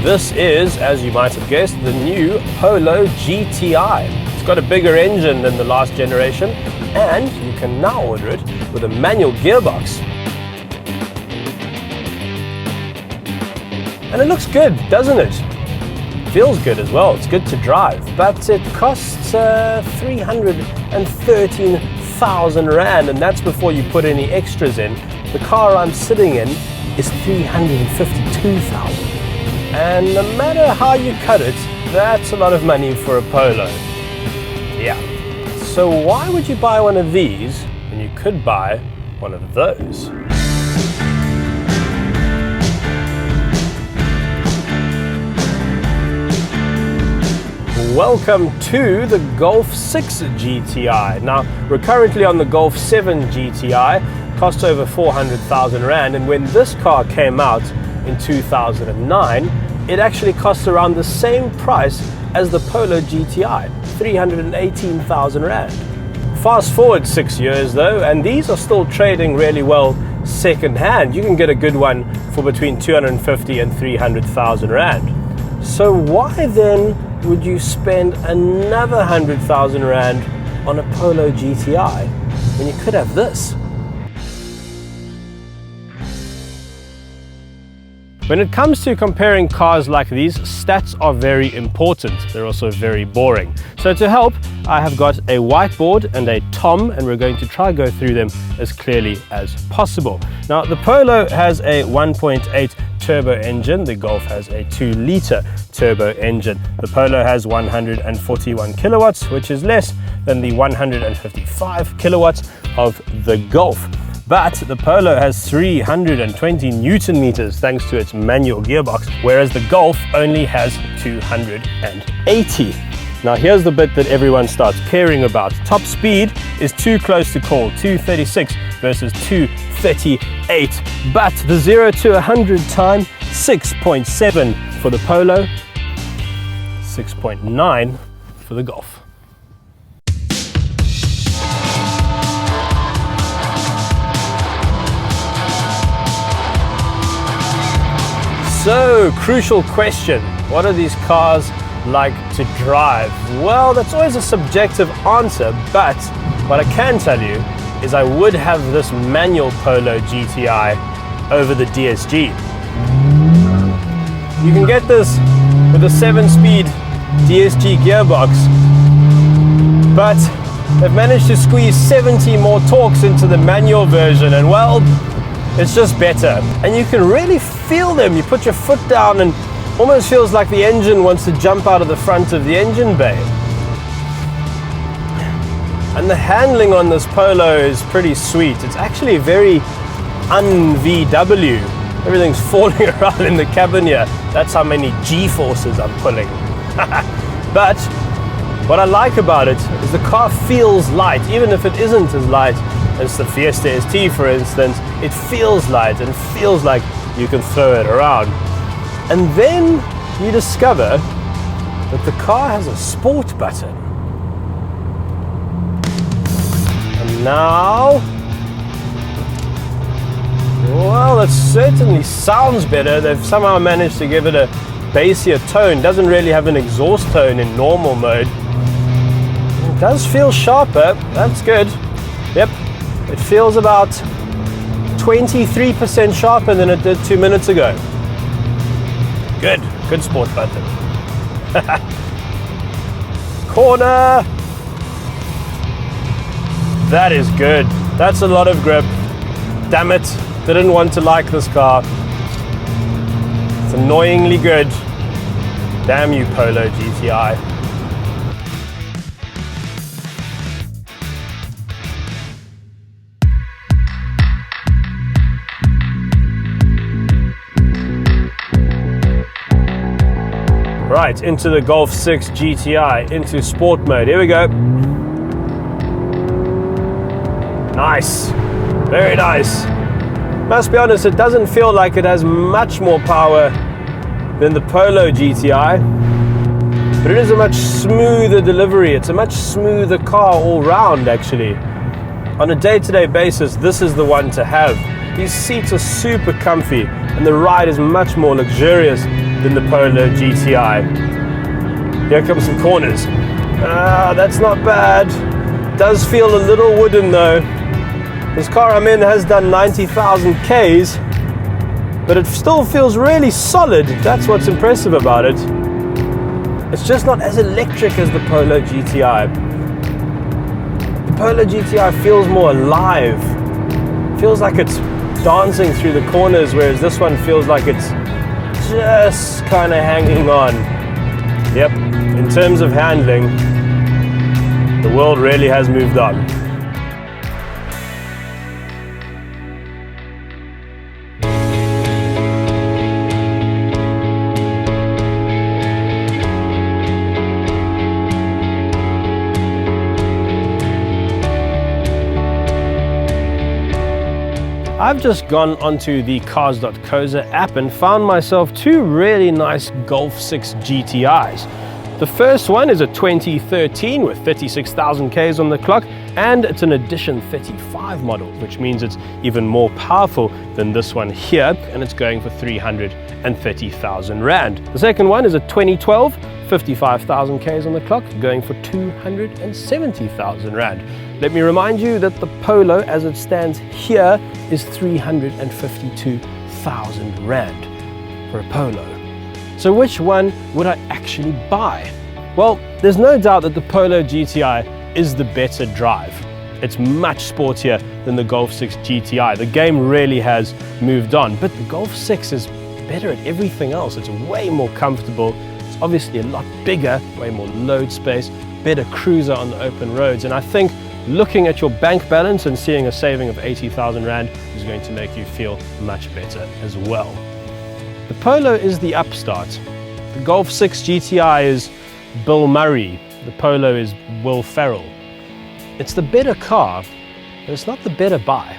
This is, as you might have guessed, the new Polo GTI. It's got a bigger engine than the last generation, and you can now order it with a manual gearbox. And it looks good, doesn't it? Feels good as well, it's good to drive, but it costs 313,000 Rand, and that's before you put any extras in. The car I'm sitting in is 352,000. And no matter how you cut it, that's a lot of money for a Polo. Yeah. So why would you buy one of these when you could buy one of those? Welcome to the Golf 6 GTI. Now, we're currently on the Golf 7 GTI, costs over 400,000 Rand, and when this car came out in 2009, it actually cost around the same price as the Polo GTI, 318,000 Rand. Fast forward 6 years though, and these are still trading really well second hand. You can get a good one for between 250 and 300,000 Rand. So why then would you spend another 100,000 Rand on a Polo GTI when you could have this? When it comes to comparing cars like these, stats are very important. They're also very boring. So to help, I have got a whiteboard and a tom, and we're going to try go through them as clearly as possible. Now, the Polo has a 1.8 turbo engine. The Golf has a 2-litre turbo engine. The Polo has 141 kilowatts, which is less than the 155 kilowatts of the Golf. But the Polo has 320 Newton meters thanks to its manual gearbox, whereas the Golf only has 280. Now here's the bit that everyone starts caring about. Top speed is too close to call, 236 versus 238. But the 0 to 100 time, 6.7 for the Polo, 6.9 for the Golf. So, crucial question, what are these cars like to drive? Well, that's always a subjective answer, but what I can tell you is I would have this manual Polo GTI over the DSG. You can get this with a 7-speed DSG gearbox, but they've managed to squeeze 70 more torques into the manual version, and well, it's just better. And you can really feel them. You put your foot down and almost feels like the engine wants to jump out of the front of the engine bay. And the handling on this Polo is pretty sweet. It's actually very un-VW. Everything's falling around in the cabin here. That's how many G-forces I'm pulling. But what I like about it is the car feels light, even if it isn't as light as the Fiesta ST, for instance. It feels light and feels like you can throw it around. And then you discover that the car has a sport button. And now, well, it certainly sounds better. They've somehow managed to give it a bassier tone. Doesn't really have an exhaust tone in normal mode. It does feel sharper, that's good. Yep, it feels about 23% sharper than it did 2 minutes ago. Good sport button. Corner. That is good. That's a lot of grip. Damn it, didn't want to like this car. It's annoyingly good. Damn you, Polo GTI. Right, into the Golf 6 GTI, into sport mode. Here we go. Nice, very nice. Must be honest, it doesn't feel like it has much more power than the Polo GTI, but it is a much smoother delivery. It's a much smoother car all round, actually. On a day-to-day basis, this is the one to have. These seats are super comfy, and the ride is much more luxurious than the Polo GTI. Here come some corners. That's not bad. Does feel a little wooden though. This car I'm in has done 90,000 Ks, but it still feels really solid. That's what's impressive about it. It's just not as electric as the Polo GTI. The Polo GTI feels more alive. Feels like it's dancing through the corners, whereas this one feels like it's just kind of hanging on. Yep, in terms of handling, the world really has moved on. I've just gone onto the Cars.co.za app and found myself two really nice Golf 6 GTIs. The first one is a 2013 with 36,000 Ks on the clock, and it's an edition 35 model, which means it's even more powerful than this one here, and it's going for 330,000 Rand. The second one is a 2012, 55,000 Ks on the clock, going for 270,000 Rand. Let me remind you that the Polo, as it stands here, is 352,000 Rand for a Polo. So which one would I actually buy? Well, there's no doubt that the Polo GTI is the better drive. It's much sportier than the Golf 6 GTI. The game really has moved on, but the Golf 6 is better at everything else. It's way more comfortable. It's obviously a lot bigger, way more load space, better cruiser on the open roads, and I think looking at your bank balance and seeing a saving of 80,000 Rand is going to make you feel much better as well. The Polo is the upstart. The Golf 6 GTI is Bill Murray. The Polo is Will Ferrell. It's the better car, but it's not the better buy.